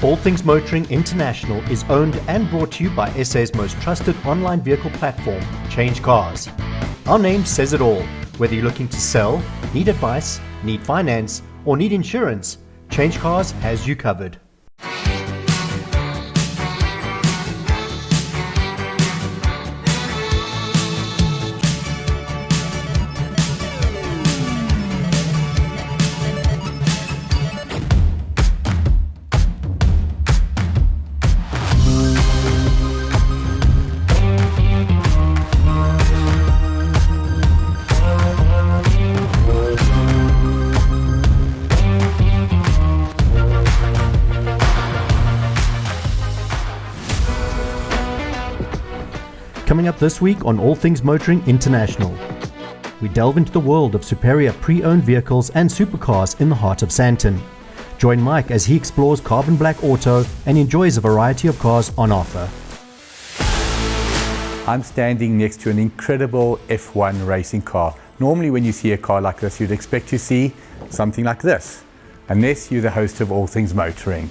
All Things Motoring International is owned and brought to you by SA's most trusted online vehicle platform, CHANGECARS. Our name says it all. Whether you're looking to sell, need advice, need finance, or need insurance, CHANGECARS has you covered. Coming up this week on All Things Motoring International, we delve into the world of superior pre-owned vehicles and supercars in the heart of Sandton. Join Mike as he explores carbon black auto and enjoys a variety of cars on offer. I'm standing next to an incredible F1 racing car. Normally when you see a car like this, you'd expect to see something like this, unless you're the host of All Things Motoring.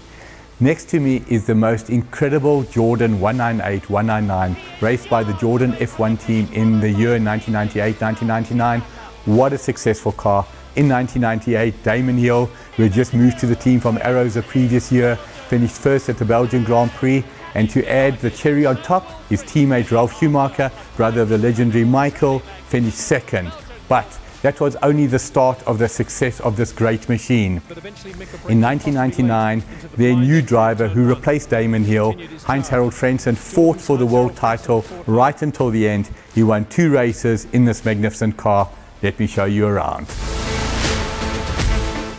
Next to me is the most incredible Jordan 198-199 raced by the Jordan F1 team in the year 1998-1999. What a successful car. In 1998, Damon Hill, who had just moved to the team from Arrows the previous year, finished first at the Belgian Grand Prix. And to add the cherry on top, his teammate Ralf Schumacher, brother of the legendary Michael, finished second. But that was only the start of the success of this great machine. In 1999, their new driver who replaced Damon Hill, Heinz-Harald Frentzen, fought for the world title right until the end. He won 2 races in this magnificent car. Let me show you around.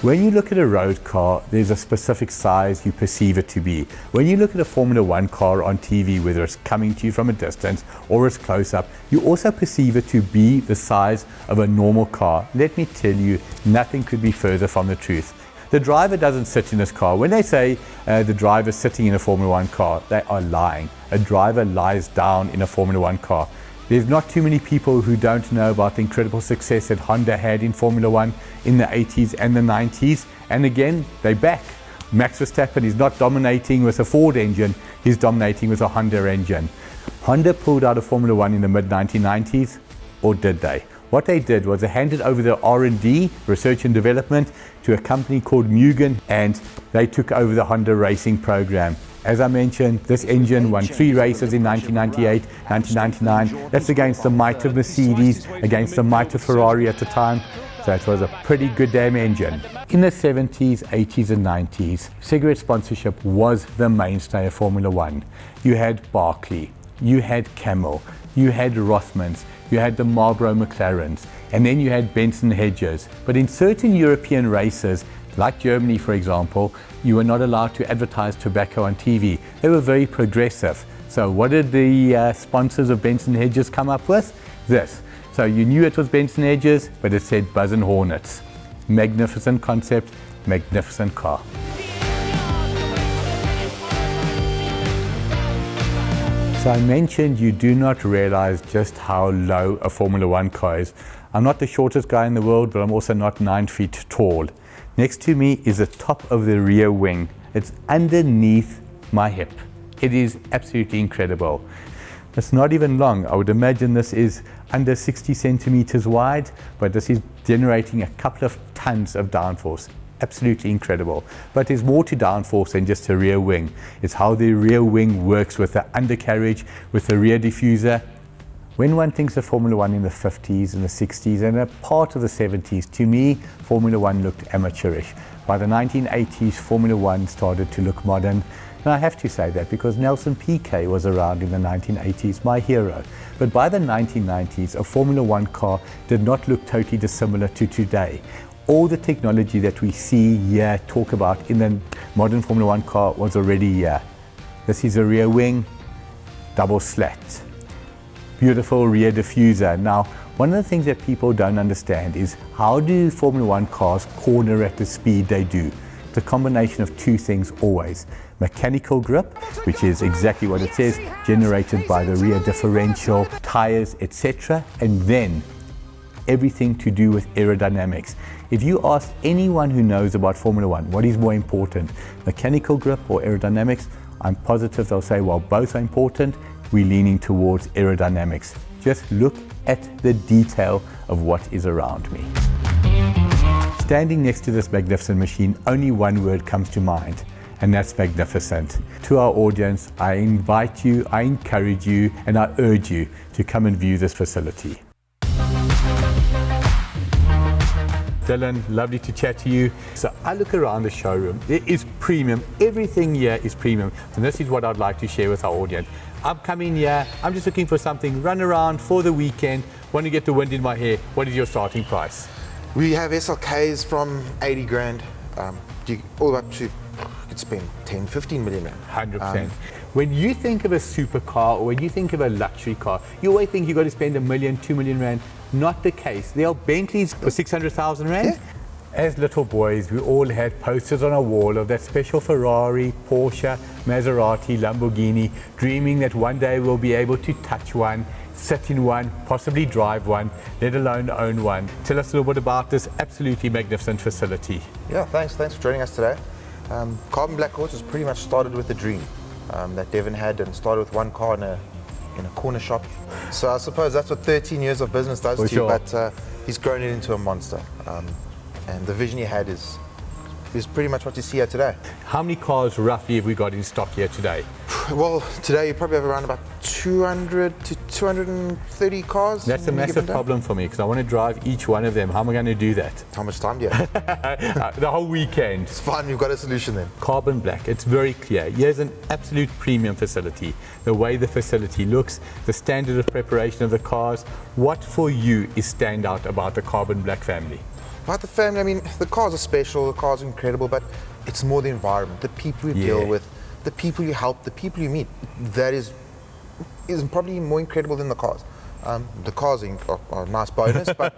When you look at a road car, there's a specific size you perceive it to be. When you look at a Formula One car on TV, whether it's coming to you from a distance or it's close up, you also perceive it to be the size of a normal car. Let me tell you, nothing could be further from the truth. The driver doesn't sit in this car. When they say the driver's sitting in a Formula One car, they are lying. A driver lies down in a Formula One car. There's not too many people who don't know about the incredible success that Honda had in Formula One in the 80s and the 90s. And again, they're back. Max Verstappen is not dominating with a Ford engine, he's dominating with a Honda engine. Honda pulled out of Formula One in the mid-1990s, or did they? What they did was they handed over their R&D, research and development, to a company called Mugen, and they took over the Honda racing program. As I mentioned, this engine won 3 races in 1998, 1999. That's against the might of Mercedes, against the might of Ferrari at the time. So it was a pretty good damn engine. In the 70s, 80s and 90s, cigarette sponsorship was the mainstay of Formula One. You had Barkley, you had Camel, you had Rothmans, you had the Marlboro McLarens, and then you had Benson Hedges. But in certain European races, like Germany, for example, you were not allowed to advertise tobacco on TV. They were very progressive. So what did the sponsors of Benson Hedges come up with? This. So you knew it was Benson Hedges, but it said Buzz and Hornets. Magnificent concept, magnificent car. So I mentioned you do not realize just how low a Formula One car is. I'm not the shortest guy in the world, but I'm also not 9 feet tall. Next to me is the top of the rear wing. It's underneath my hip. It is absolutely incredible. It's not even long. I would imagine this is under 60 centimeters wide, but this is generating a couple of tons of downforce. Absolutely incredible. But there's more to downforce than just a rear wing. It's how the rear wing works with the undercarriage, with the rear diffuser. When one thinks of Formula One in the 50s and the 60s and a part of the 70s, to me, Formula One looked amateurish. By the 1980s, Formula One started to look modern. And I have to say that because Nelson Piquet was around in the 1980s, my hero. But by the 1990s, a Formula One car did not look totally dissimilar to today. All the technology that we see here, talk about in the modern Formula One car was already here. This is a rear wing, double slat. Beautiful rear diffuser. Now, one of the things that people don't understand is how do Formula One cars corner at the speed they do? It's a combination of 2 things always. Mechanical grip, which is exactly what it says, generated by the rear differential, tires, etc. And then everything to do with aerodynamics. If you ask anyone who knows about Formula One, what is more important, mechanical grip or aerodynamics, I'm positive they'll say, well, both are important. We're leaning towards aerodynamics. Just look at the detail of what is around me. Standing next to this magnificent machine, only one word comes to mind, and that's magnificent. To our audience, I invite you, I encourage you, and I urge you to come and view this facility. Dylan, lovely to chat to you. So I look around the showroom, it is premium, everything here is premium. And this is what I'd like to share with our audience. I'm coming here, I'm just looking for something, run around for the weekend, want to get the wind in my hair. What is your starting price? We have SLKs from 80 grand, all up to, you could spend 10, 15 million rand. 100%. When you think of a supercar or when you think of a luxury car, you always think you've got to spend $1 million, $2 million. Not the case. There are Bentleys for 600,000 rand. Yeah. As little boys, we all had posters on our wall of that special Ferrari, Porsche, Maserati, Lamborghini, dreaming that one day we'll be able to touch one, sit in one, possibly drive one, let alone own one. Tell us a little bit about this absolutely magnificent facility. Yeah, thanks for joining us today. Carbon Black Horses pretty much started with a dream that Devin had, and started with one car in a corner shop. So I suppose that's what 13 years of business does to you, but he's grown it into a monster. And the vision he had is pretty much what you see here today. How many cars roughly have we got in stock here today? Well, today you probably have around about 200 to 230 cars. That's a massive problem for me because I want to drive each one of them. How am I going to do that? How much time do you have? The whole weekend. It's fine, we've got a solution then. Carbon Black, it's very clear. Here's an absolute premium facility. The way the facility looks, the standard of preparation of the cars. What for you is standout about the Carbon Black family? About the family, I mean, the cars are special, the cars are incredible, but it's more the environment, the people you deal with, the people you help, the people you meet. That is probably more incredible than the cars. The cars are a nice bonus, but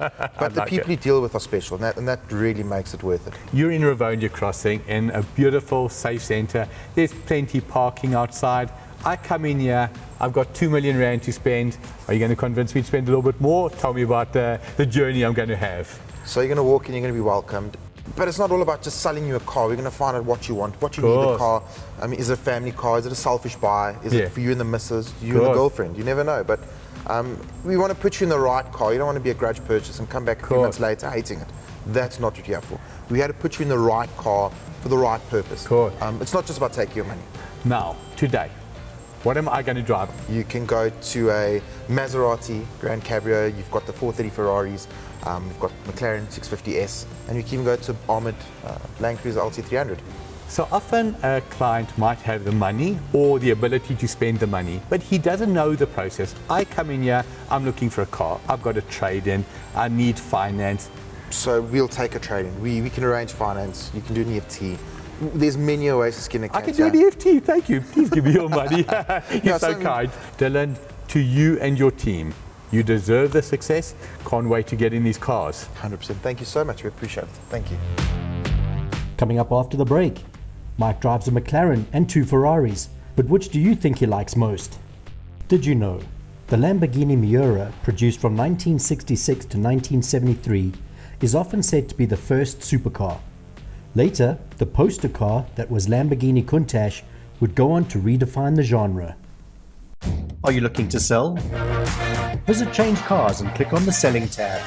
the people you deal with are special, and that really makes it worth it. You're in Rivonia Crossing in a beautiful, safe centre. There's plenty parking outside. I come in here, I've got 2 million rand to spend. Are you going to convince me to spend a little bit more? Tell me about the journey I'm going to have. So you're going to walk in, you're going to be welcomed. But it's not all about just selling you a car. We're going to find out what you want, what you need a car. I mean, is it a family car? Is it a selfish buy? Is it for you and the missus, you and the girlfriend? You never know. But we want to put you in the right car. You don't want to be a grudge purchase and come back a few months later hating it. That's not what you're here for. We had to put you in the right car for the right purpose. It's not just about taking your money. Now, today, what am I going to drive? You can go to a Maserati Grand Cabrio. You've got the 430 Ferraris. We've got McLaren 650S, and you can even go to armoured Land Cruiser LT300. So often a client might have the money or the ability to spend the money, but he doesn't know the process. I come in here, I'm looking for a car, I've got a trade-in, I need finance. So we'll take a trade-in. We can arrange finance, you can do an EFT. There's many ways to skin a cat. I can do an EFT, thank you. Please give me your money. You're so kind. Dylan, to you and your team, you deserve the success. Can't wait to get in these cars. 100%. Thank you so much. We appreciate it. Thank you. Coming up after the break, Mike drives a McLaren and 2 Ferraris, but which do you think he likes most? Did you know the Lamborghini Miura, produced from 1966 to 1973, is often said to be the first supercar? Later, the poster car that was Lamborghini Countach would go on to redefine the genre. Are you looking to sell? Visit Change Cars and click on the Selling tab.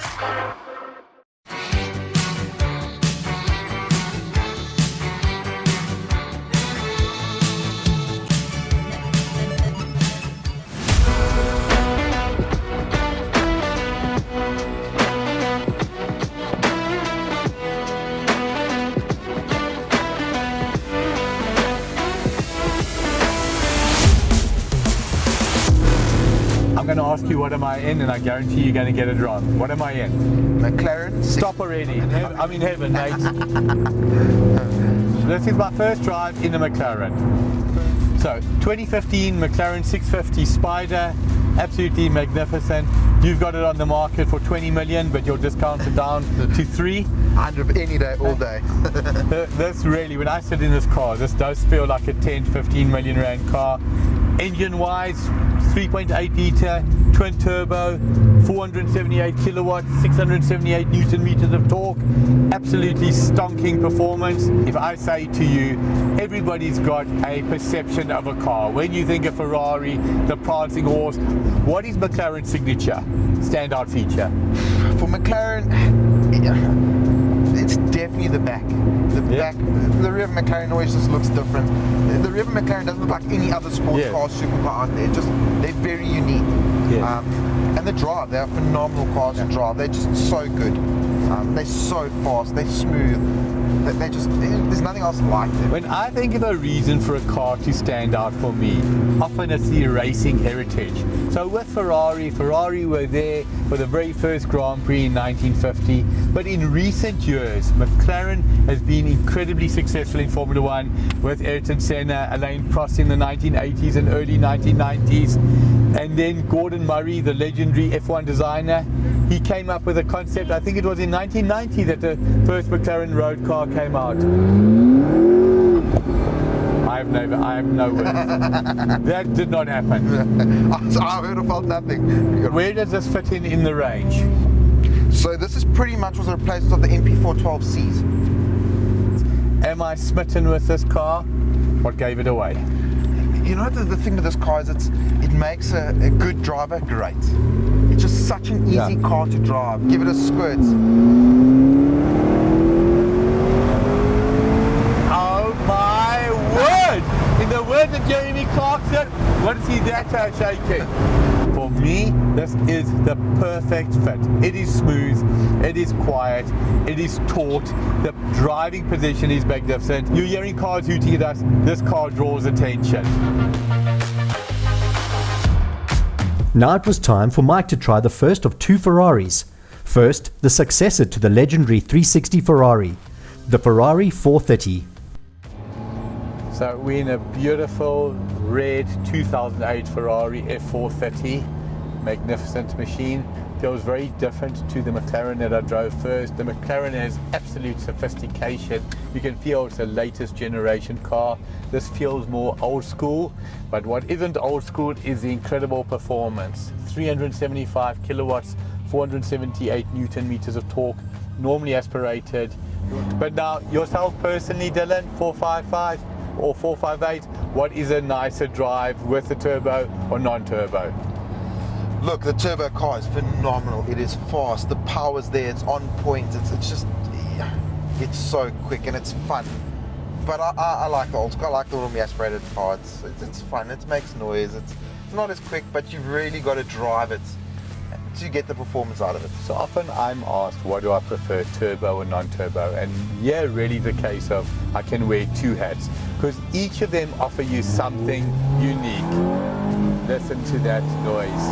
I'm going to ask you what am I in, and I guarantee you're going to get it wrong. What am I in? McLaren. Stop already. I'm in heaven, mate. This is my first drive in the McLaren. So 2015 McLaren 650 Spider, absolutely magnificent. You've got it on the market for 20 million, but you'll discount it down to 3. Any day, all day. This really, when I sit in this car, this does feel like a 10-15 million rand car. Engine-wise, 3.8 litre, twin turbo, 478 kilowatts, 678 newton meters of torque, absolutely stonking performance. If I say to you, everybody's got a perception of a car. When you think of Ferrari, the prancing horse, what is McLaren's signature standout feature? For McLaren, it's definitely the back. The rear of McLaren always just looks different. The rear of McLaren doesn't look like any other sports car, supercar out there. They're very unique. And the drive, they're phenomenal cars to drive. They're just so good. They're so fast, they're smooth. There's nothing else like them. When I think of a reason for a car to stand out for me, often it's the racing heritage. So with Ferrari were there for the very first Grand Prix in 1950, but in recent years, McLaren has been incredibly successful in Formula One with Ayrton Senna, Alain Prost in the 1980s and early 1990s, and then Gordon Murray, the legendary F1 designer. He came up with a concept, I think it was in 1990 that the first McLaren road car came out. I have no words. That did not happen. I heard or felt nothing. Where does this fit in the range? So this is pretty much was a replacement of the MP412Cs. Am I smitten with this car? What gave it away? You know, the thing with this car is it makes a good driver great. It's just such an easy car to drive. Give it a squirt. Oh my word! In the words of Jeremy Clarkson, what is he that shaking? For me, this is the perfect fit. It is smooth, it is quiet, it is taut, the driving position is magnificent. You're hearing cars hooting at us, this car draws attention. Now it was time for Mike to try the first of two Ferraris. First, the successor to the legendary 360 Ferrari, the Ferrari 430. So we're in a beautiful red 2008 Ferrari F430, magnificent machine. Feels very different to the McLaren that I drove first. The McLaren has absolute sophistication. You can feel it's a latest generation car. This feels more old school, but what isn't old school is the incredible performance. 375 kilowatts, 478 Newton meters of torque, normally aspirated. But now, yourself personally, Dylan, 455 or 458, what is a nicer drive with the turbo or non-turbo? Look, the turbo car is phenomenal. It is fast, the power's there, it's on point, it's just, it's so quick and it's fun. But I like the old school, I like the normally aspirated car. It's fun, it makes noise, it's not as quick, but you've really got to drive it to get the performance out of it. So often I'm asked, what do I prefer, turbo or non-turbo? And yeah, really the case of I can wear two hats, because each of them offer you something unique. Listen to that noise.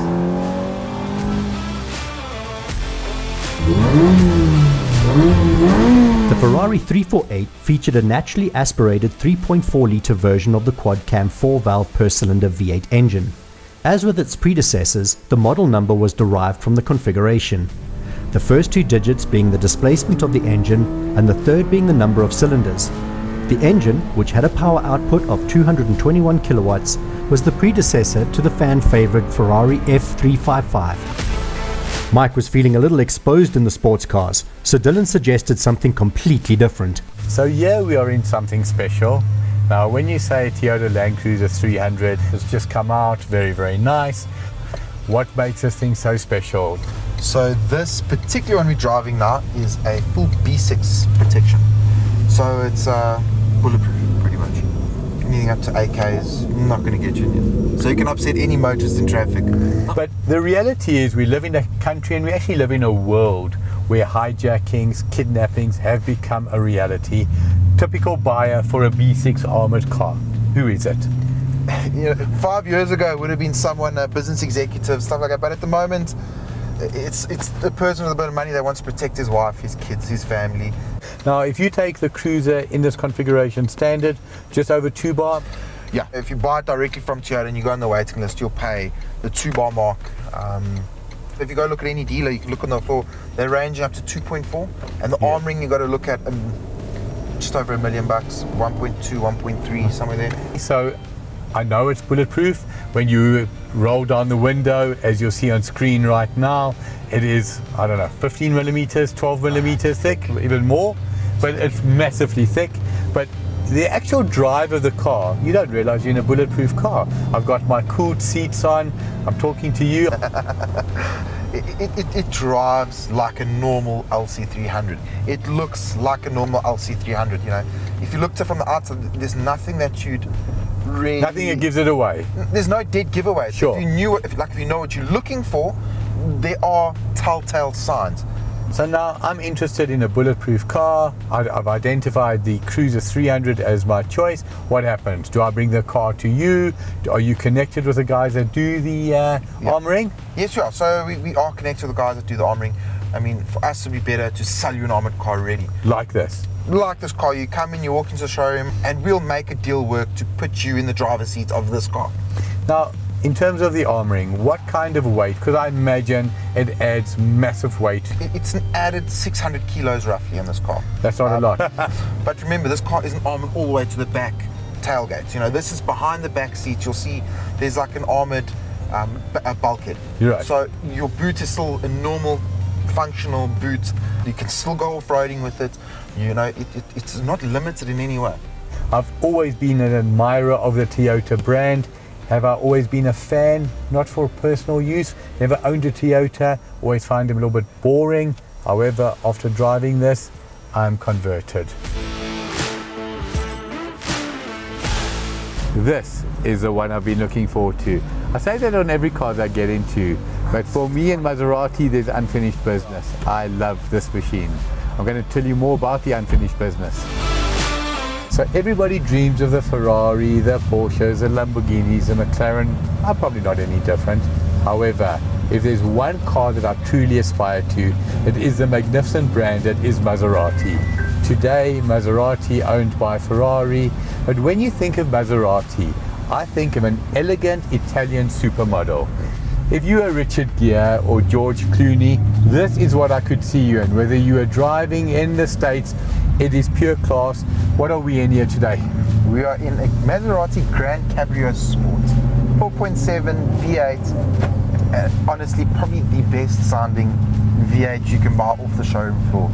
The Ferrari 348 featured a naturally aspirated 3.4-litre version of the quad-cam 4-valve per-cylinder V8 engine. As with its predecessors, the model number was derived from the configuration, the first two digits being the displacement of the engine and the third being the number of cylinders. The engine, which had a power output of 221 kilowatts, was the predecessor to the fan-favourite Ferrari F355. Mike was feeling a little exposed in the sports cars, so Dylan suggested something completely different. So here we are in something special. Now when you say Toyota Land Cruiser 300 has just come out, very, very nice. What makes this thing so special? So this particular one we're driving now is a full B6 protection. So it's bulletproof, pretty much. Anything up to 8K is not going to get you in here. So you can upset any motorist in traffic. But the reality is we live in a country and we actually live in a world where hijackings, kidnappings have become a reality. Typical buyer for a B6 armoured car. Who is it? You know, 5 years ago it would have been someone, a business executive, stuff like that. But at the moment, it's a person with a bit of money that wants to protect his wife, his kids, his family. Now, if you take the Cruiser in this configuration standard, just over 2 bar. Yeah, if you buy it directly from Toyota and you go on the waiting list, you'll pay the 2 bar mark If you go look at any dealer, you can look on the floor, they're ranging up to 2.4, and the arm ring you got to look at just over $1 million, 1.2, 1.3, somewhere there. So I know it's bulletproof. When you roll down the window, as you'll see on screen right now, it is, I don't know, 15 millimeters, 12 millimeters thick, even more, but it's massively thick. But the actual drive of the car, you don't realize you're in a bulletproof car. I've got my cooled seats on, I'm talking to you. It drives like a normal LC300. It looks like a normal LC300, you know. If you looked at it from the outside, there's nothing that you'd really... Nothing that gives it away. There's no dead giveaway. Sure. If you knew, if you know what you're looking for, there are telltale signs. So now I'm interested in a bulletproof car. I've identified the Cruiser 300 as my choice. What happens? Do I bring the car to you? Are you connected with the guys that do the armoring? Yes, we are. So we are connected with the guys that do the armoring. I mean, for us, it would be better to sell you an armored car already. Like this? Like this car. You come in, you walk into the showroom, and we'll make a deal work to put you in the driver's seat of this car. Now, in terms of the armoring, what kind of weight? Because I imagine it adds massive weight. It's an added 600 kilos roughly in this car. That's not a lot. But remember, this car isn't armored all the way to the back tailgate. You know, this is behind the back seat. You'll see there's like an armored bulkhead. You're right. So your boot is still a normal, functional boot. You can still go off-roading with it. You know, it's not limited in any way. I've always been an admirer of the Toyota brand. Have I always been a fan? Not for personal use. Never owned a Toyota. Always find them a little bit boring. However, after driving this, I'm converted. This is the one I've been looking forward to. I say that on every car that I get into, but for me and Maserati, there's unfinished business. I love this machine. I'm going to tell you more about the unfinished business. So everybody dreams of the Ferrari, the Porsches, the Lamborghinis, the McLaren. I'm probably not any different. However, if there's one car that I truly aspire to, it is the magnificent brand that is Maserati. Today, Maserati owned by Ferrari. But when you think of Maserati, I think of an elegant Italian supermodel. If you are Richard Gere or George Clooney, this is what I could see you in. Whether you are driving in the States, it is pure class. What are we in here today? We are in a Maserati Grand Cabrio Sport. 4.7 V8. Honestly, probably the best sounding V8 you can buy off the showroom floor.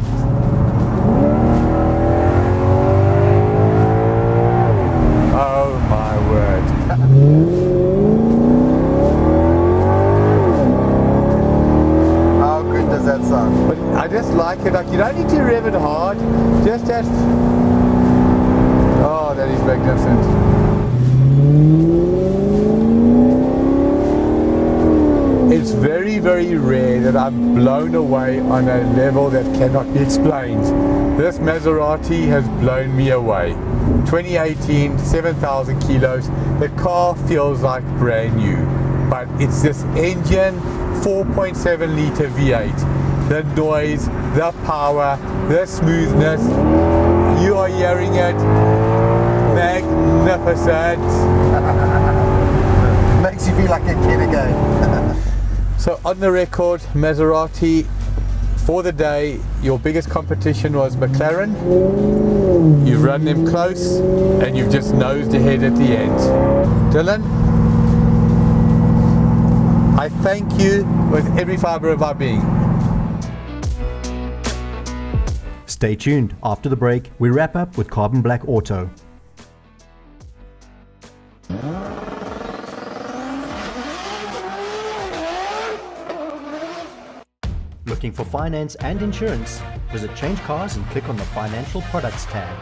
Oh my word. How good does that sound? But I just like it. Like, you don't need to rev it hard. Just as... Oh, that is magnificent. It's very, very rare that I'm blown away on a level that cannot be explained. This Maserati has blown me away. 2018, 7,000 kilos. The car feels like brand new, but it's this engine, 4.7 litre V8. The noise, the power, the smoothness. You are hearing it. Magnificent. Makes you feel like a kid again. So on the record, Maserati, for the day, your biggest competition was McLaren. You've run them close and you've just nosed ahead at the end. Dylan, I thank you with every fibre of my being. Stay tuned. After the break, we wrap up with Carbon Black Auto. Looking for finance and insurance? Visit Change Cars and click on the Financial Products tab.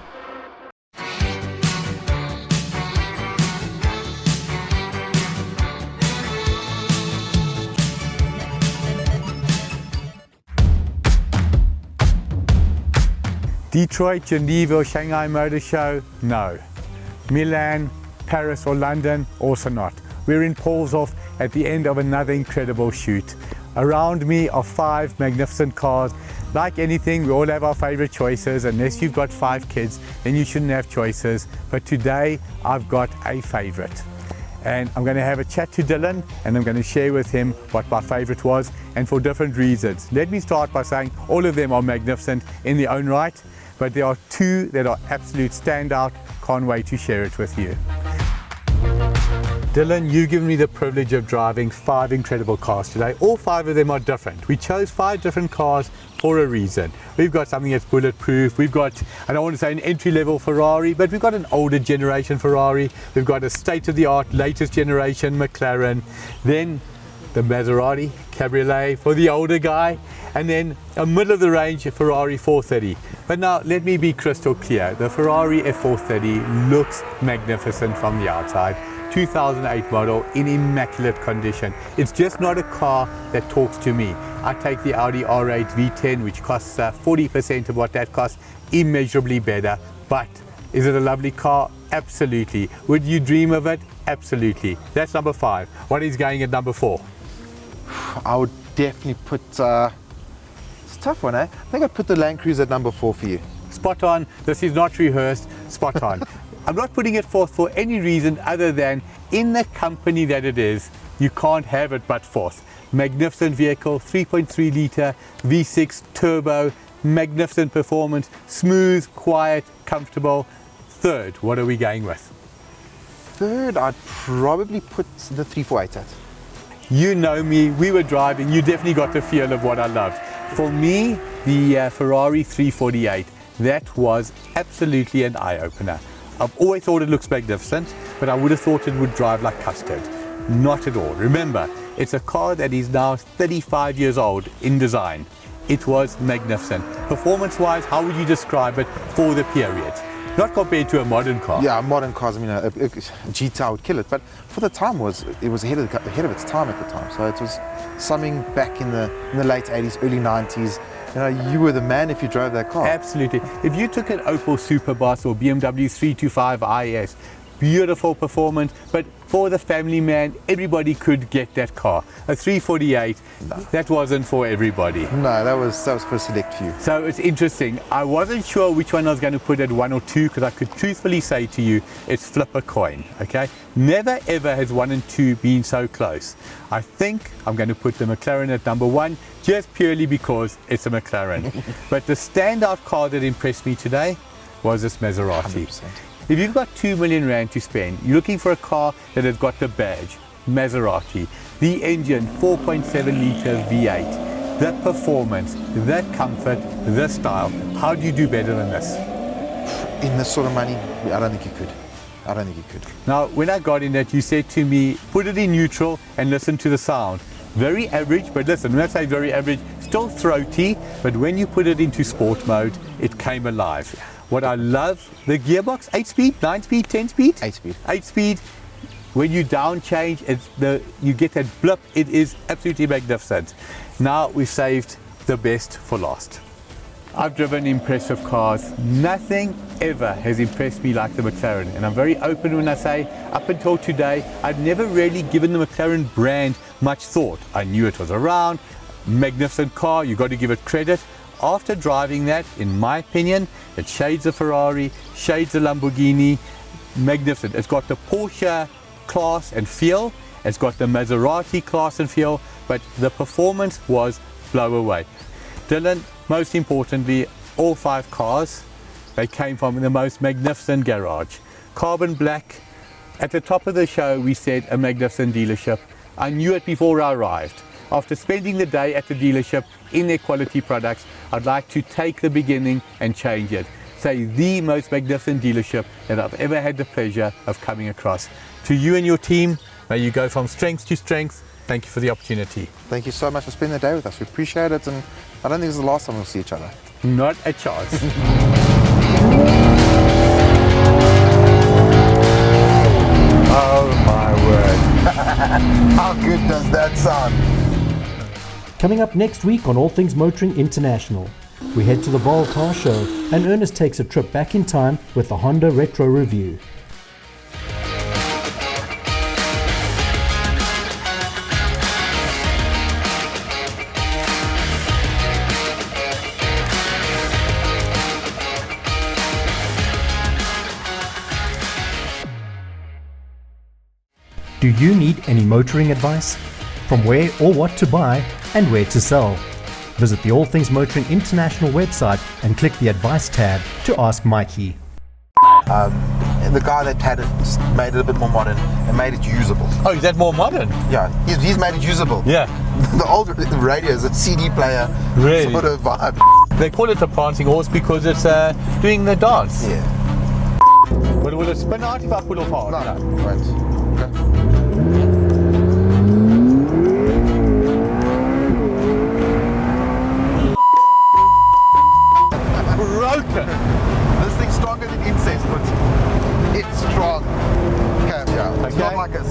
Detroit, Geneva, or Shanghai Motor Show? No. Milan, Paris or London? Also not. We're in Paulshof at the end of another incredible shoot. Around me are 5 magnificent cars. Like anything, we all have our favorite choices. Unless you've got 5 kids, then you shouldn't have choices. But today, I've got a favorite. and I'm going to have a chat to Dylan, and I'm going to share with him what my favorite was, and for different reasons. Let me start by saying all of them are magnificent in their own right, but there are two that are absolute standout. Can't wait to share it with you. Dylan, you've given me the privilege of driving 5 incredible cars today. All 5 of them are different. We chose 5 different cars for a reason. We've got something that's bulletproof. We've got, I don't want to say an entry-level Ferrari, but we've got an older generation Ferrari. We've got a state-of-the-art, latest generation McLaren. Then the Maserati Cabriolet for the older guy, and then a middle-of-the-range Ferrari 430. But now, let me be crystal clear. The Ferrari F430 looks magnificent from the outside. 2008 model in immaculate condition. It's just not a car that talks to me. I take the Audi R8 V10, which costs 40% of what that costs, immeasurably better. But is it a lovely car? Absolutely. Would you dream of it? Absolutely. That's number 5. What is going at number 4? I would definitely put, it's a tough one, eh? I think I'd put the Land Cruiser at number 4 for you. Spot on. This is not rehearsed. Spot on. I'm not putting it forth for any reason other than in the company that it is, you can't have it but fourth. Magnificent vehicle, 3.3 litre, V6 turbo, magnificent performance, smooth, quiet, comfortable. Third, what are we going with? Third, I'd probably put the 348 at. You know me, we were driving, you definitely got the feel of what I loved. For me, the Ferrari 348, that was absolutely an eye-opener. I've always thought it looks magnificent, but I would have thought it would drive like custard. Not at all. Remember, it's a car that is now 35 years old in design. It was magnificent. Performance-wise, how would you describe it for the period? Not compared to a modern car. Yeah, modern cars, I mean, a GT would kill it, but for the time it was ahead of its time at the time. So it was something back in the late 80s, early 90s. You know, you were the man if you drove that car. Absolutely. If you took an Opel Superbus or BMW 325IS, beautiful performance, but for the family man, everybody could get that car. A 348, that wasn't for everybody. No, that was for a select few. So it's interesting. I wasn't sure which one I was going to put at 1 or 2 because I could truthfully say to you, it's flip a coin, okay? Never ever has 1 and 2 been so close. I think I'm going to put the McLaren at number 1 just purely because it's a McLaren. But the standout car that impressed me today was this Maserati. 100%. If you've got 2 million rand to spend, you're looking for a car that has got the badge, Maserati, the engine, 4.7 litre V8, the performance, the comfort, the style. How do you do better than this? In this sort of money, I don't think you could. I don't think you could. Now, when I got in it, you said to me, put it in neutral and listen to the sound. Very average, but listen, when I say very average, still throaty, but when you put it into sport mode, it came alive. What I love, the gearbox, 8-speed, 9-speed, 10-speed? 8-speed. 8-speed. When you down change, you get that blip. It is absolutely magnificent. Now we've saved the best for last. I've driven impressive cars. Nothing ever has impressed me like the McLaren. And I'm very open when I say, up until today, I'd never really given the McLaren brand much thought. I knew it was around, magnificent car, you got to give it credit. After driving that, in my opinion, it shades a Ferrari, shades a Lamborghini, magnificent. It's got the Porsche class and feel, it's got the Maserati class and feel, but the performance was blow away. Dylan, most importantly, all 5 cars, they came from the most magnificent garage. Carbon black. At the top of the show, we said a magnificent dealership. I knew it before I arrived. After spending the day at the dealership in their quality products, I'd like to take the beginning and change it. Say the most magnificent dealership that I've ever had the pleasure of coming across. To you and your team, may you go from strength to strength. Thank you for the opportunity. Thank you so much for spending the day with us. We appreciate it, and I don't think this is the last time we'll see each other. Not a chance. Oh my word. How good does that sound? Coming up next week on All Things Motoring International, we head to the Vol Car Show and Ernest takes a trip back in time with the Honda Retro Review. Do you need any motoring advice? From where or what to buy and where to sell? Visit the All Things Motoring International website and click the Advice tab to ask Mikey. And the guy that had it just made it a bit more modern and made it usable. Oh, is that more modern? Yeah, he's made it usable. Yeah. The old radio is a CD player Really? sort of vibe. They call it a prancing horse because it's doing the dance. Yeah. But will it spin out if I pull off hard? No. Wait. Okay. Broken. This thing's stronger than incest, but it's strong. Okay, yeah. It's not like us.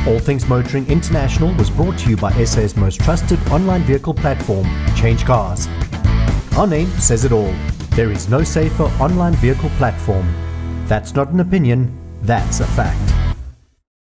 All Things Motoring International was brought to you by SA's most trusted online vehicle platform, CHANGECARS. Our name says it all. There is no safer online vehicle platform. That's not an opinion, that's a fact.